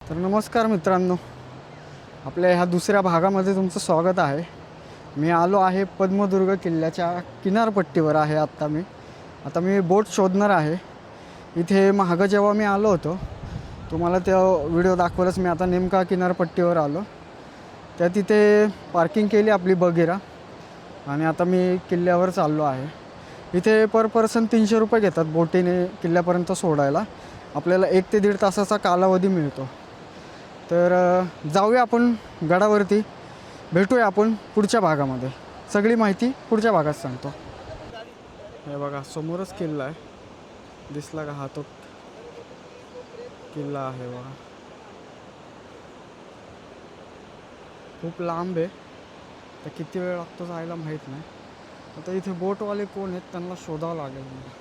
तर नमस्कार मित्रांनो, आपल्या ह्या दुसऱ्या भागामध्ये तुमचं स्वागत आहे. मी आलो आहे पद्मदुर्ग किल्ल्याच्या किनारपट्टीवर आहे. आता मी बोट शोधणार आहे. इथे मागं जेव्हा मी आलो होतो तुम्हाला त्या व्हिडिओ दाखवलंच. मी आता नेमका किनारपट्टीवर आलो. त्या तिथे पार्किंग केली आपली बगीरा आणि आता मी किल्ल्यावर चाललो आहे. इथे पर पर्सन 300 रुपये घेतात बोटीने किल्ल्यापर्यंत सोडायला. आपल्याला 1 ते 1.5 तासाचा कालावधी मिळतो. तर जाऊया आपण गडावरती. भेटूया आपण पुढच्या भागामध्ये. सगळी माहिती पुढच्या भागात सांगतो. हे बघा समोरच किल्ला आहे. दिसला का? हा तो किल्ला आहे बघा. खूप लांब आहे. तर किती वेळ लागतो जायला माहीत नाही. आता इथे बोटवाले कोण आहेत त्यांना शोधावं लागेल मला.